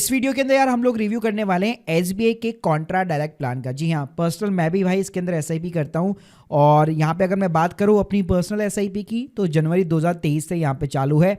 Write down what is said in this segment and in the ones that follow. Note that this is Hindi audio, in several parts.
इस वीडियो के अंदर यार हम लोग रिव्यू करने वाले हैं एसबीआई के कॉन्ट्रा डायरेक्ट प्लान का। जी हाँ, पर्सनल मैं भी भाई इसके अंदर एसआईपी करता हूँ और यहाँ पे अगर मैं बात करूँ अपनी पर्सनल एसआईपी की तो जनवरी 2023 से यहाँ पे चालू है।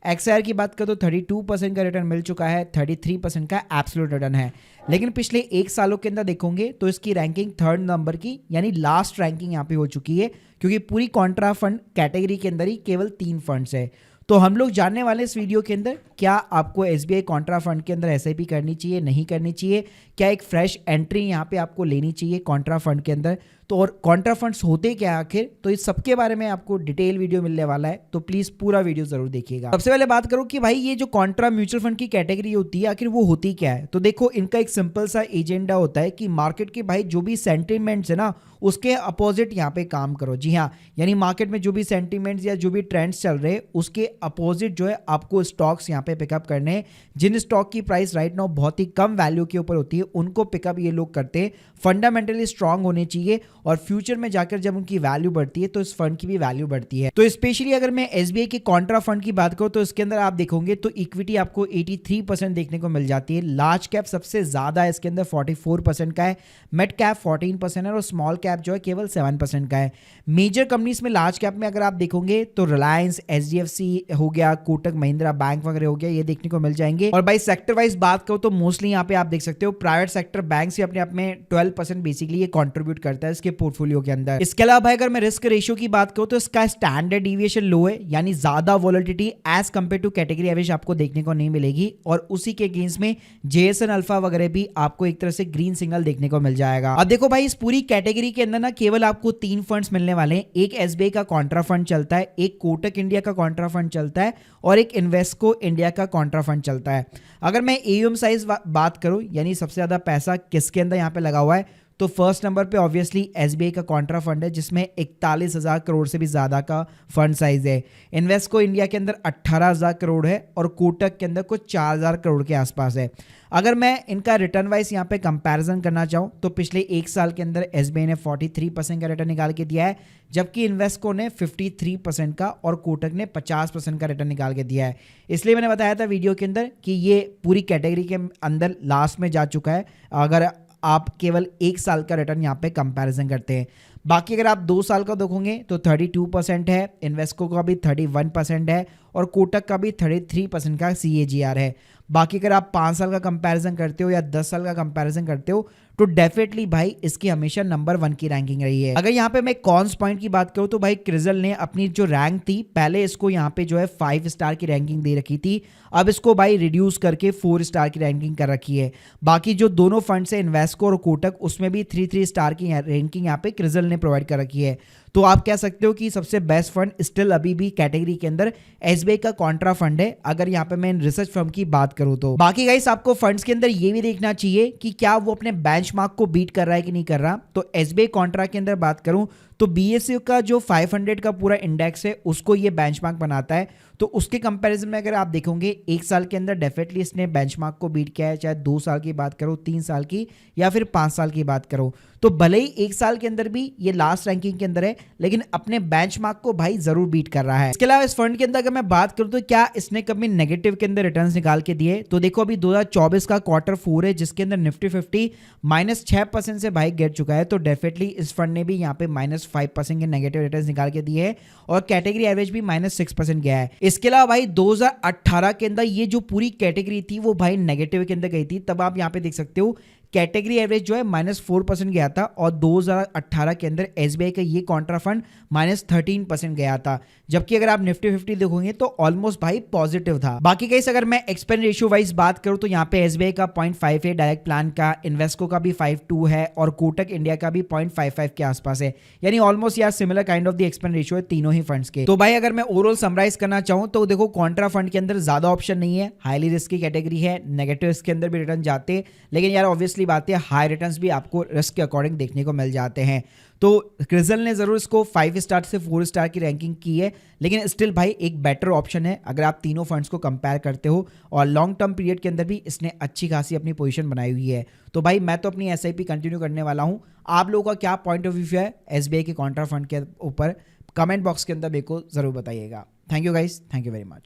एक्सआईआर की बात करो तो 32% का रिटर्न मिल चुका है, 33% का एब्सोल्यूट रिटर्न है। लेकिन पिछले एक सालों के अंदर देखोगे तो इसकी रैंकिंग 3rd नंबर की यानी लास्ट रैंकिंग यहाँ पे हो चुकी है, क्योंकि पूरी कॉन्ट्रा फंड कैटेगरी के अंदर ही केवल 3 फंड्स है। तो हम लोग जानने वाले इस वीडियो के अंदर क्या आपको एसबीआई कॉन्ट्रा फंड के अंदर एसआईपी करनी चाहिए, नहीं करनी चाहिए, क्या एक फ्रेश एंट्री यहाँ पे आपको लेनी चाहिए कॉन्ट्रा फंड के अंदर, तो और कॉन्ट्रा फंड्स होते क्या आखिर, तो इस सबके बारे में आपको डिटेल वीडियो मिलने वाला है। तो प्लीज पूरा वीडियो जरूर देखिएगा। सबसे पहले बात करूं कि भाई ये जो कॉन्ट्रा म्यूचुअल फंड की कैटेगरी होती है आखिर वो होती क्या है। तो देखो इनका एक सिंपल सा एजेंडा होता है कि मार्केट के भाई जो भी सेंटिमेंट्स है ना उसके अपोजिट यहाँ पे काम करो। जी हाँ, यानी मार्केट में जो भी सेंटिमेंट्स या जो भी ट्रेंड्स चल रहे हैं उसके अपोजिट जो है आपको स्टॉक्स यहाँ पे पिकअप करने हैं। जिन स्टॉक की प्राइस राइट नाउ बहुत ही कम वैल्यू के ऊपर होती है उनको पिकअप ये लोग करते हैं। फंडामेंटली स्ट्रांग होने चाहिए और फ्यूचर में जाकर जब उनकी वैल्यू बढ़ती है तो इस फंड की भी वैल्यू बढ़ती है। तो स्पेशली अगर मैं एसबीआई के कॉन्ट्रा फंड की बात करूं तो इसके अंदर आप देखोगे तो इक्विटी आपको 83% देखने को मिल जाती है। लार्ज कैप सबसे ज्यादा है, इसके अंदर 44% का है, मिड कैप 14% है और स्मॉल कैप जो है केवल 7% का है। मेजर कंपनीज में लार्ज कैप में अगर आप देखोगे तो रिलायंस, एचडीएफसी हो गया, कोटक महिंद्रा बैंक वगैरह हो गया, ये देखने को मिल जाएंगे। और भाई सेक्टर वाइज बात करो तो मोस्टली यहाँ पे आप देख सकते हो प्राइवेट सेक्टर बैंक से अपने आप में 12% बेसिकली ये कंट्रीब्यूट करता है इसके पोर्टफोलियो के अंदर। इसके अलावा भाई अगर मैं रिस्क रेशियो की बात करूं तो इसका स्टैंडर्ड डिविएशन लो है, यानी ज्यादा volatility as compare to category average आपको देखने को नहीं मिलेगी। और उसी के अगेंस्ट में जेएसएन अल्फा वगैरह भी आपको एक तरह से ग्रीन सिग्नल देखने को मिल जाएगा। अब देखो भाई इस पूरी कैटेगरी के अंदर ना केवल आपको 3 फंड्स मिलने वाले हैं। एक एसबीआई का कॉन्ट्रा फंड चलता है, एक कोटक इंडिया का कॉन्ट्रा फंड चलता है और एक इन्वेस्को इंडिया का कॉन्ट्रा फंड चलता है। अगर मैं एयूएम साइज बात करूं यानी सबसे ज्यादा पैसा किसके अंदर यहाँ पे लगा हुआ है तो फर्स्ट नंबर पे ऑब्वियसली एसबीआई का कॉन्ट्रा फंड है जिसमें 41,000 करोड़ से भी ज्यादा का फंड साइज है। इन्वेस्को इंडिया के अंदर 18,000 करोड़ है और कोटक के अंदर कुछ 4,000 करोड़ के आसपास है। अगर मैं इनका रिटर्न वाइज यहाँ पे कंपैरिजन करना चाहूँ तो पिछले एक साल के अंदर एसबीआई ने 43% का रिटर्न निकाल के दिया है, जबकि इन्वेस्को ने 53% का और कोटक ने 50% का रिटर्न निकाल के दिया है। इसलिए मैंने बताया था वीडियो के अंदर कि ये पूरी कैटेगरी के अंदर लास्ट में जा चुका है अगर आप केवल एक साल का रिटर्न यहाँ पे कंपैरिजन करते हैं। बाकी अगर आप 2 साल का देखोगे तो 32% है, इन्वेस्को का भी 31% है और कोटक का भी 33% का सीएजीआर है। बाकी अगर आप 5 साल का कंपैरिजन करते हो या 10 साल का कंपैरिजन करते हो तो डेफिनेटली भाई इसकी हमेशा नंबर 1 की रैंकिंग रही है। अगर यहाँ पे मैं कॉन्स पॉइंट की बात करूँ तो भाई क्रिजल ने अपनी जो रैंक थी पहले इसको यहाँ पे जो है 5 स्टार की रैंकिंग दे रखी थी, अब इसको भाई रिड्यूस करके 4 स्टार की रैंकिंग कर रखी है। बाकी जो दोनों फंड्स है इन्वेस्को और कोटक उसमें भी 3 स्टार की रैंकिंग यहाँ पे क्रिजल ने प्रोवाइड कर रखी है। तो आप कह सकते हो कि सबसे बेस्ट फंड स्टिल अभी भी कैटेगरी के अंदर एसबीआई का कॉन्ट्रा फंड है अगर यहाँ पे मैं रिसर्च फर्म की बात करूं तो। बाकी गाइस आपको फंड्स के अंदर ये भी देखना चाहिए कि क्या वो अपने बेंचमार्क को बीट कर रहा है कि नहीं कर रहा। तो एसबीआई कॉन्ट्रा के अंदर बात करूं तो बीएसयू का जो 500 का पूरा इंडेक्स है उसको ये बेंचमार्क बनाता है। तो उसके कंपैरिजन में अगर आप देखोगे एक साल के अंदर डेफिनेटली इसने बेंचमार्क को बीट किया है, चाहे 2 साल की बात करो, 3 साल की या फिर 5 साल की बात करो। तो भले ही एक साल के अंदर भी ये लास्ट रैंकिंग के अंदर है लेकिन अपने बेंचमार्क को भाई जरूर बीट कर रहा है। इसके अलावा इस फंड के अंदर अगर मैं बात करूं तो क्या इसने कभी नेगेटिव के अंदर रिटर्न्स निकाल के दिए तो देखो अभी 2024 का Q4 है जिसके अंदर निफ्टी 50 -6% से भाई गिर चुका है। तो डेफिनेटली इस फंड ने भी यहाँ पे -5% के नेगेटिव रिटर्न्स निकाल के दिए हैं और कैटेगरी एवरेज भी -6% गया है। इसके अलावा भाई 2018 के अंदर ये जो पूरी कैटेगरी थी वो भाई नेगेटिव के अंदर गई थी, तब आप यहाँ पे देख सकते हो कैटेगरी एवरेज जो है -4% गया था और 2018 के अंदर एसबीआई का ये कॉन्ट्रा फंड -13% गया था, जबकि अगर आप निफ्टी 50 देखोगे तो ऑलमोस्ट भाई पॉजिटिव था। बाकी कैसे अगर मैं एक्सपेंस रेशियो वाइज बात करूं तो यहाँ पे एसबीआई का 0.5 है डायरेक्ट प्लान का, इन्वेस्को का भी 5.2 है और कोटक इंडिया का भी 0.55 के आसपास है, यानी ऑलमोस्ट यार similar kind of the expense ratio है तीनों ही फंड्स के। तो भाई अगर मैं ओवरऑल समराइज करना चाहूं तो देखो कॉन्ट्रा फंड के अंदर ज्यादा ऑप्शन नहीं है, हाईली रिस्की कैटेगरी है, नेगेटिव के अंदर भी रिटर्न जाते हैं लेकिन यार ऑब्वियसली बात है हाई रिटर्न्स भी आपको रिस्क के अकॉर्डिंग देखने को मिल जाते हैं। तो क्रिजल ने जरूर इसको 5 स्टार से 4 स्टार की रैंकिंग की है लेकिन स्टिल भाई एक बेटर ऑप्शन है अगर आप तीनों फंड्स को कंपेयर करते हो और लॉन्ग टर्म पीरियड के अंदर भी इसने अच्छी खासी अपनी पोजीशन बनाई हुई है। तो भाई मैं तो अपनी एसआईपी कंटिन्यू करने वाला हूं। आप लोगों का क्या पॉइंट ऑफ व्यू है एसबीआई के कॉन्ट्रा फंड के ऊपर, कमेंट बॉक्स के अंदर मेरे को जरूर बताइएगा। Thank you guys, thank you very much.